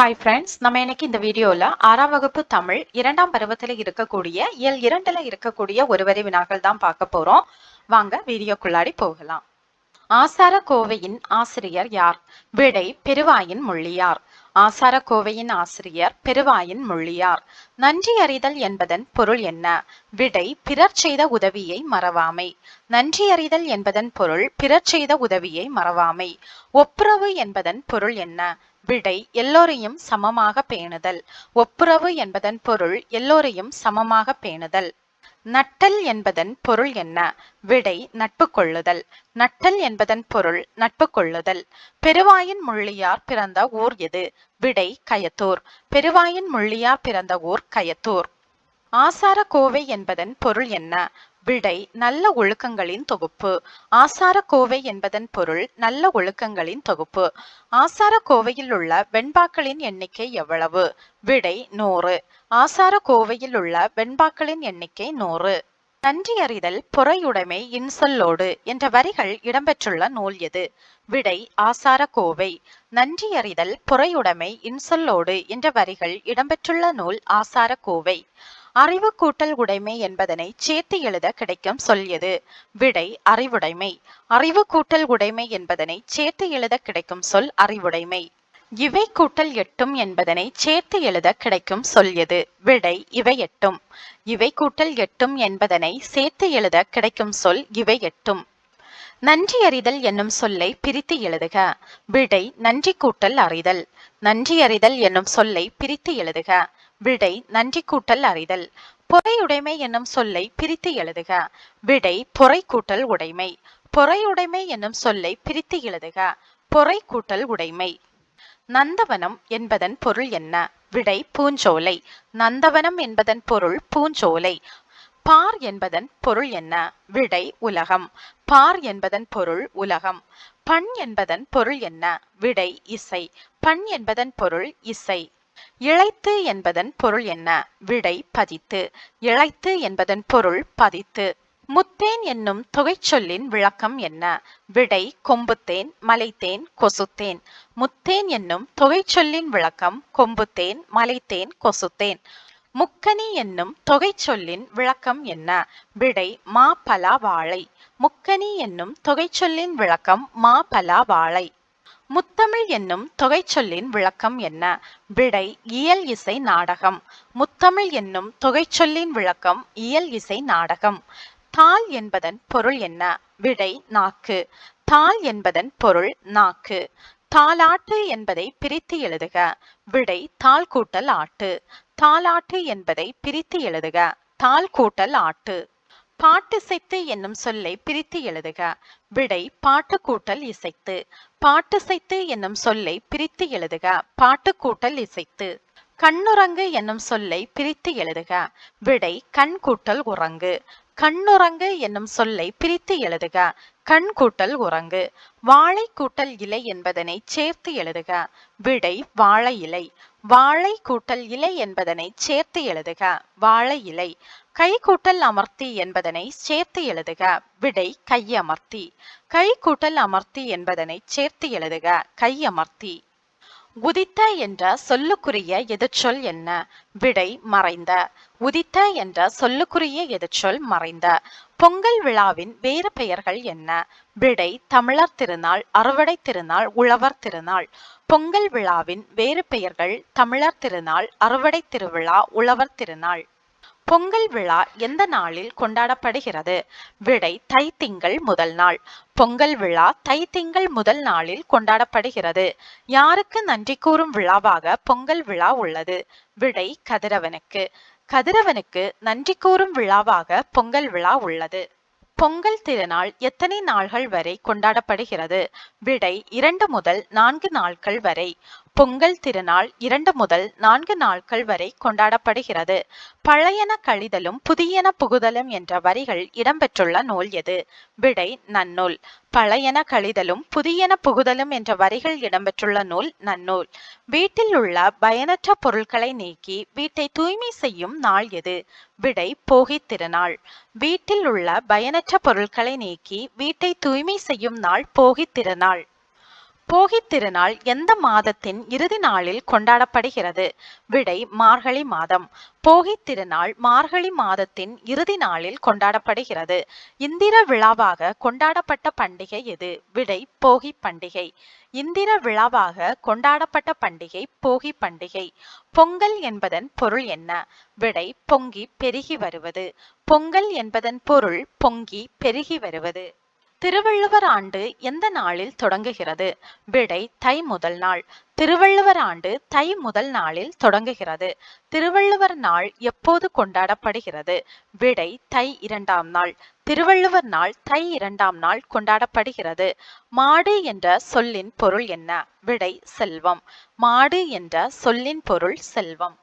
Hi friends, நம்ம இன்னைக்கு இந்த வீடியோல 6ஆம் வகுப்பு தமிழ் 2ஆம் பருவத்தில் இருக்கக்கூடிய இயல் 2ல இருக்கக்கூடிய ஒரு வரி வினாக்கள் தான் பார்க்க போறோம். வாங்க வீடியோக்குள்ளாடி போகலாம். ஆசார கோவையின் ஆசிரியர் யார்? விடை பெருவாயின் முள்ளியார். ஆசார கோவையின் ஆசிரியர் பெருவாயின் முள்ளியார். நன்றி அறிதல் என்பதன் பொருள் என்ன? விடை பிறர் செய்த உதவியை மறவாமை. நன்றி அறிதல் என்பதன் பொருள் பிறர் செய்த உதவியை மறவாமை. ஒப்புரவு என்பதன் பொருள் என்ன? விடை எல்லோரையும் சமமாக பேணுதல். ஒப்புரவு என்பதன் பொருள் எல்லோரையும் சமமாக பேணுதல். நட்டல் என்பதன் பொருள் என்ன? விடை நட்பு கொள்ளுதல். நட்டல் என்பதன் பொருள் நட்பு கொள்ளுதல். பெருவாயின் முள்ளியார் பிறந்த ஊர் எது? விடை கயத்தூர். பெருவாயின் முள்ளியார் பிறந்த ஊர் கயத்தூர். ஆசார கோவை என்பதன் பொருள் என்ன? விடை நல்ல ஒழுக்கங்களின் தொகுப்பு. ஆசார கோவை என்பதன் பொருள் நல்ல ஒழுக்கங்களின் தொகுப்பு. ஆசார கோவையில் உள்ள வெண்பாக்களின் எண்ணிக்கை எவ்வளவு? விடை 100. ஆசார கோவையில் உள்ள வெண்பாக்களின் எண்ணிக்கை 100. நன்றி அறிதல் பொறையுடைமை இன்சொல்லோடு என்ற வரிகள் இடம்பெற்றுள்ள நூல் எது? விடை ஆசார கோவை. நன்றி அறிதல் பொறையுடைமை இன்சொல்லோடு என்ற வரிகள் இடம்பெற்றுள்ள நூல் ஆசார கோவை. அறிவு கூட்டல் உடைமை என்பதனை சேர்த்து எழுத கிடைக்கும் சொல் எது? விடை அறிவுடைமை. அறிவு கூட்டல் உடைமை என்பதனை சேர்த்து எழுத கிடைக்கும் சொல் அறிவுடைமை. இவை கூட்டல் எட்டும் என்பதனை சேர்த்து எழுத கிடைக்கும் சொல் எது? விடை இவை எட்டும். இவை கூட்டல் எட்டும் என்பதனை சேர்த்து எழுத கிடைக்கும் சொல் இவை எட்டும். நன்றி அறிதல் என்னும் சொல்லை பிரித்து எழுதுக. விடை நன்றி கூட்டல் அறிதல். நன்றி அறிதல் என்னும் சொல்லை பிரித்து எழுதுக. விடை நன்றி கூட்டல் அறிதல். பொறையுடைமை என்னும் சொல்லை பிரித்து எழுதுக. விடை பொறை கூட்டல் உடைமை. பொறையுடைமை என்னும் சொல்லை பிரித்து எழுதுக. பொறை கூட்டல் உடைமை. நந்தவனம் என்பதன் பொருள் என்ன? விடை பூஞ்சோலை. நந்தவனம் என்பதன் பொருள் பூஞ்சோலை. பார் என்பதன் பொருள் என்ன? விடை உலகம். பார் என்பதன் பொருள் உலகம். பண் என்பதன் பொருள் என்ன? விடை இசை. பண் என்பதன் பொருள் இசை. இழைத்து என்பதன் பொருள் என்ன? விடை பதித்து. இழைத்து என்பதன் பொருள் பதித்து. முத்தேன் என்னும் தொகைச்சொல்லின் விளக்கம் என்ன? விடை கொம்புத்தேன், மலைத்தேன், கொசுத்தேன். முத்தேன் என்னும் தொகைச்சொல்லின் விளக்கம் கொம்புத்தேன், மலைத்தேன், கொசுத்தேன். முக்கனி என்னும் தொகைச்சொல்லின் விளக்கம் என்ன? விடை மா பலா வாழை. முக்கனி என்னும் தொகைச்சொல்லின் விளக்கம் மா பலா வாழை. முத்தமிழ் என்னும் தொகைச்சொல்லின் விளக்கம் என்ன? விடை இயல் இசை நாடகம். முத்தமிழ் என்னும் தொகைச்சொல்லின் விளக்கம் இயல் இசை நாடகம். தாள் என்பதன் பொருள் என்ன? விடை நாக்கு. தாள் என்பதன் பொருள் நாக்கு. தாலாட்டு என்பதை பிரித்து எழுதுக. விடை தாள் கூட்டல் ஆட்டு. தாலாட்டு என்பதை பிரித்து எழுதுக. தாள் கூட்டல் ஆட்டு. பாட்டிசைத்து என்னும் சொல்லை பிரித்து எழுதுக. விடை பாட்டு கூட்டல் இசைத்து. பாட்டிசைத்து என்னும் சொல்லை பிரித்து எழுதுக. பாட்டு கூட்டல் இசைத்து. கண்ணுறங்கு என்னும் சொல்லை பிரித்து எழுதுக. விடை கண் கூட்டல் உறங்கு. கண்ணுறங்கு என்னும் சொல்லை பிரித்து எழுதுக. கண் கூட்டல் உறங்கு. வாழை கூட்டல் இலை என்பதனை சேர்த்து எழுதுக. விடை வாழை இலை. வாழை கூட்டல் இலை என்பதனை சேர்த்து எழுதுக. வாழை இலை. கை கூட்டல் அமர்த்தி என்பதனை சேர்த்து எழுதுக. விடை கையமர்த்தி. கை கூட்டல் அமர்த்தி என்பதனை சேர்த்து எழுதுக. கையமர்த்தி. உதித்த என்ற சொல்லுக்குரிய எதிர்ச்சொல் என்ன? விடை மறைந்த. உதித்த என்ற சொல்லுக்குரிய எதிர்ச்சொல் மறைந்த. பொங்கல் விழாவின் வேறு பெயர்கள் என்ன? விடை தமிழர் திருநாள், அறுவடை திருநாள், உழவர் திருநாள். பொங்கல் விழாவின் வேறு பெயர்கள் தமிழர் திருநாள், அறுவடை திருவிழா, உழவர் திருநாள். பொங்கல் விழா எந்த நாளில் கொண்டாடப்படுகிறது? விடை தைத்திங்கள் முதல் நாள். பொங்கல் விழா தைத்திங்கள் முதல் நாளில் கொண்டாடப்படுகிறது. யாருக்கு நன்றி கூறும் விழாவாக பொங்கல் விழா உள்ளது? விடை கதிரவனுக்கு. கதிரவனுக்கு நன்றி கூறும் விழாவாக பொங்கல் விழா உள்ளது. பொங்கல் திருநாள் எத்தனை நாள்கள் வரை கொண்டாடப்படுகிறது? விடை 2 முதல் 4 நாட்கள் வரை. பொங்கல் திருநாள் 2 முதல் 4 நாட்கள் வரை கொண்டாடப்படுகிறது. பழையன கழிதலும் புதியன புகுதலும் என்ற வரிகள் இடம்பெற்றுள்ள நூல் எது? விடை நன்னூல். பழையன கழிதலும் புதியன புகுதலும் என்ற வரிகள் இடம்பெற்றுள்ள நூல் நன்னூல். வீட்டில் உள்ள பயனற்ற பொருட்களை நீக்கி வீட்டை தூய்மை செய்யும் நாள் எது? விடை போகி திருநாள். வீட்டில் உள்ள பயனற்ற பொருட்களை நீக்கி வீட்டை தூய்மை செய்யும் நாள் போகி திருநாள். போகித் திருநாள் எந்த மாதத்தின் இறுதி நாளில் கொண்டாடப்படுகிறது? விடை மார்கழி மாதம். போகித் திருநாள் மார்கழி மாதத்தின் இறுதி நாளில் கொண்டாடப்படுகிறது. இந்திர விழாவாக கொண்டாடப்பட்ட பண்டிகை எது? விடை போகி பண்டிகை. இந்திர விழாவாக கொண்டாடப்பட்ட பண்டிகை போகி பண்டிகை. பொங்கல் என்பதன் பொருள் என்ன? விடை பொங்கி பெருகி வருவது. பொங்கல் என்பதன் பொருள் பொங்கி பெருகி வருவது. திருவள்ளுவர் ஆண்டு எந்த நாளில் தொடங்குகிறது? விடை தை முதல் நாள். திருவள்ளுவர் ஆண்டு தை முதல் நாளில் தொடங்குகிறது. திருவள்ளுவர் நாள் எப்போது கொண்டாடப்படுகிறது? விடை தை 2ஆம் நாள். திருவள்ளுவர் நாள் தை 2ஆம் நாள் கொண்டாடப்படுகிறது. மாடு என்ற சொல்லின் பொருள் என்ன? விடை செல்வம். மாடு என்ற சொல்லின் பொருள் செல்வம்.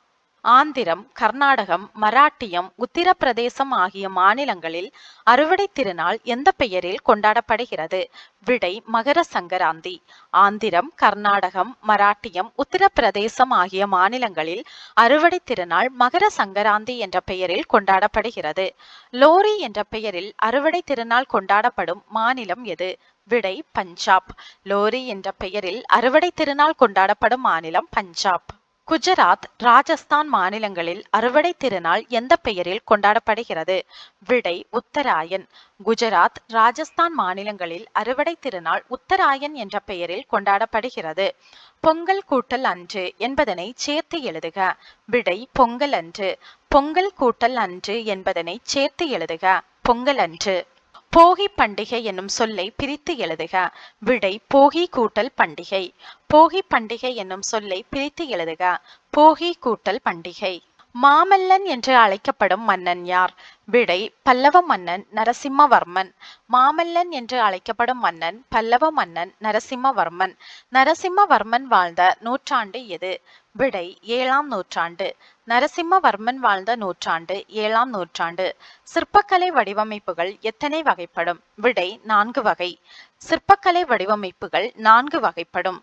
ஆந்திரம், கர்நாடகம், மராட்டியம், உத்தரப்பிரதேசம் ஆகிய மாநிலங்களில் அறுவடை திருநாள் எந்த பெயரில் கொண்டாடப்படுகிறது? விடை மகர சங்கராந்தி. ஆந்திரம், கர்நாடகம், மராட்டியம், உத்தரப்பிரதேசம் ஆகிய மாநிலங்களில் அறுவடை திருநாள் மகர சங்கராந்தி என்ற பெயரில் கொண்டாடப்படுகிறது. லோரி என்ற பெயரில் அறுவடை திருநாள் கொண்டாடப்படும் மாநிலம் எது? விடை பஞ்சாப். லோரி என்ற பெயரில் அறுவடை திருநாள் கொண்டாடப்படும் மாநிலம் பஞ்சாப். குஜராத், ராஜஸ்தான் மாநிலங்களில் அறுவடை திருநாள் எந்த பெயரில் கொண்டாடப்படுகிறது? விடை உத்தராயன். குஜராத், ராஜஸ்தான் மாநிலங்களில் அறுவடை திருநாள் உத்தராயன் என்ற பெயரில் கொண்டாடப்படுகிறது. பொங்கல் கூட்டல் அன்று என்பதனை சேர்த்து எழுதுக. விடை பொங்கல் அன்று. பொங்கல் கூட்டல் அன்று என்பதனை சேர்த்து எழுதுக. பொங்கல் அன்று. போகி பண்டிகை என்னும் சொல்லை பிரித்து எழுதுக. விடை போகி கூட்டல் பண்டிகை. போகி பண்டிகை என்னும் சொல்லை பிரித்து எழுதுக. போகி கூட்டல் பண்டிகை. மாமல்லன் என்று அழைக்கப்படும் மன்னன் யார்? விடை பல்லவ மன்னன் நரசிம்மவர்மன். மாமல்லன் என்று அழைக்கப்படும் மன்னன் பல்லவ மன்னன் நரசிம்மவர்மன். நரசிம்மவர்மன் வாழ்ந்த நூற்றாண்டு எது? விடை 7ஆம் நூற்றாண்டு. நரசிம்மவர்மன் வாழ்ந்த நூற்றாண்டு 7ஆம் நூற்றாண்டு. சிற்பக்கலை வடிவமைப்புகள் எத்தனை வகைப்படும்? விடை 4 வகை. சிற்பக்கலை வடிவமைப்புகள் 4 வகைப்படும்.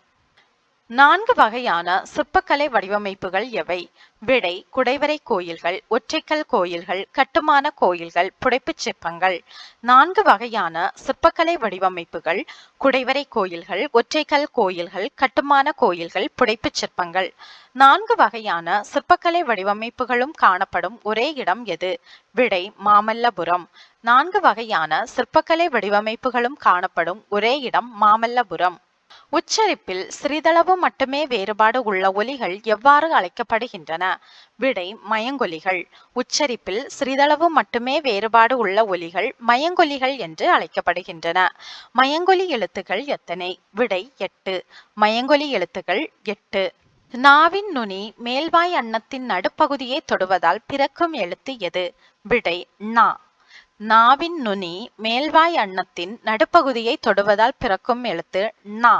4 வகையான சிற்பக்கலை வடிவமைப்புகள் எவை? விடை குடைவரை கோயில்கள், ஒற்றைக்கல் கோயில்கள், கட்டுமான கோயில்கள், புடைப்புச் சிற்பங்கள். 4 வகையான சிற்பக்கலை வடிவமைப்புகள் குடைவரை கோயில்கள், ஒற்றைக்கல் கோயில்கள், கட்டுமான கோயில்கள், புடைப்புச் சிற்பங்கள். 4 வகையான சிற்பக்கலை வடிவமைப்புகளும் காணப்படும் ஒரே இடம் எது? விடை மாமல்லபுரம். 4 வகையான சிற்பக்கலை வடிவமைப்புகளும் காணப்படும் ஒரே இடம் மாமல்லபுரம். உச்சரிப்பில் சிறிதளவு மட்டுமே வேறுபாடு உள்ள ஒலிகள் எவ்வாறு அழைக்கப்படுகின்றன? விடை மயங்கொலிகள். உச்சரிப்பில் சிறிதளவு மட்டுமே வேறுபாடு உள்ள ஒலிகள் மயங்கொலிகள் என்று அழைக்கப்படுகின்றன. மயங்கொலி எழுத்துக்கள் எத்தனை? விடை 8. மயங்கொலி எழுத்துக்கள் 8. நாவின் நுனி மேல்வாய் அன்னத்தின் நடுப்பகுதியை தொடுவதால் பிறக்கும் எழுத்து எது? விடை நா. நாவின் நுனி மேல்வாய் அன்னத்தின் நடுப்பகுதியை தொடுவதால் பிறக்கும் எழுத்து நா.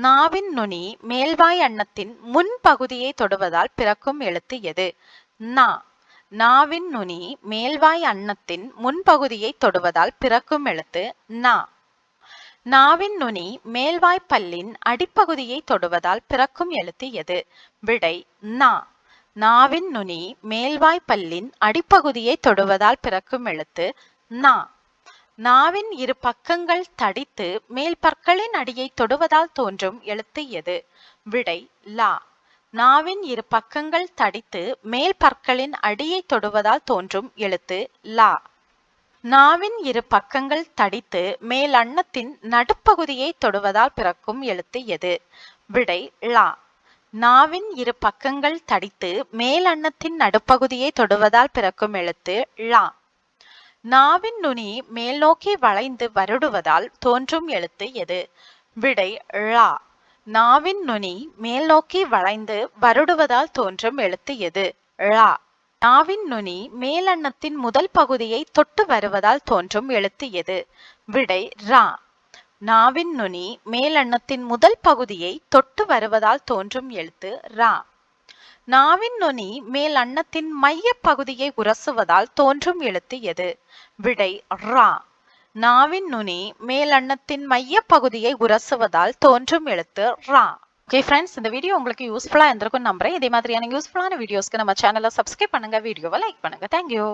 நாவின் நுனி மேல்வாய் அன்னத்தின் முன்பகுதியை தொடுவதால் பிறக்கும் எழுத்து எது? நா. நாவின் நுனி மேல்வாய் அன்னத்தின் முன்பகுதியை தொடுவதால் பிறக்கும் எழுத்து நா. நாவின் நுனி மேல்வாய் பல்லின் அடிப்பகுதியை தொடுவதால் பிறக்கும் எழுத்து எது? விடை நா. நாவின் நுனி மேல்வாய் பல்லின் அடிப்பகுதியை தொடுவதால் பிறக்கும் எழுத்து நா. நாவின் இரு பக்கங்கள் தடித்து மேல் பற்களின் அடியை தொடுவதால் தோன்றும் எழுத்து எது? விடை லா. நாவின் இரு பக்கங்கள் தடித்து மேல் பற்களின் அடியை தொடுவதால் தோன்றும் எழுத்து லா. நாவின் இரு பக்கங்கள் தடித்து மேல் அன்னத்தின் நடுப்பகுதியை தொடுவதால் பிறக்கும் எழுத்து எது? விடை லா. நாவின் இரு பக்கங்கள் தடித்து மேல் அன்னத்தின் நடுப்பகுதியை தொடுவதால் பிறக்கும் எழுத்து லா. நாவின் நுனி மேல் நோக்கி வளைந்து வருடுவதால் தோன்றும் எழுத்து எது? விடை ழா. நாவின் நுனி மேல் நோக்கி வளைந்து வருடுவதால் தோன்றும் எழுத்து எது? ழா. நாவின் நுனி மேல் அன்னத்தின் முதல் பகுதியை தொட்டு வருவதால் தோன்றும் எழுத்து எது? விடை ரா. நாவின் நுனி மேல் அன்னத்தின் முதல் பகுதியை தொட்டு வருவதால் தோன்றும் எழுத்து ரா. நாவின் நுனி மேல் அன்னத்தின் மைய பகுதியை உரசுவதால் தோன்றும் எழுத்து எது? விடை ரா. நாவின் நுனி மேல் அன்னத்தின் மைய பகுதியை உரசுவதால் தோன்றும் எழுத்து ரா. ஓகே ஃப்ரெண்ட்ஸ், இந்த வீடியோ உங்களுக்கு யூஸ்ஃபுல்லா இருந்திருக்கும் நம்புறேன். இதே மாதிரியான யூஸ்ஃபுல்லான வீடியோஸ்க்கு நம்ம சேனலை சப்ஸ்கிரைப் பண்ணுங்க, வீடியோவை லைக் பண்ணுங்க. தேங்க்யூ.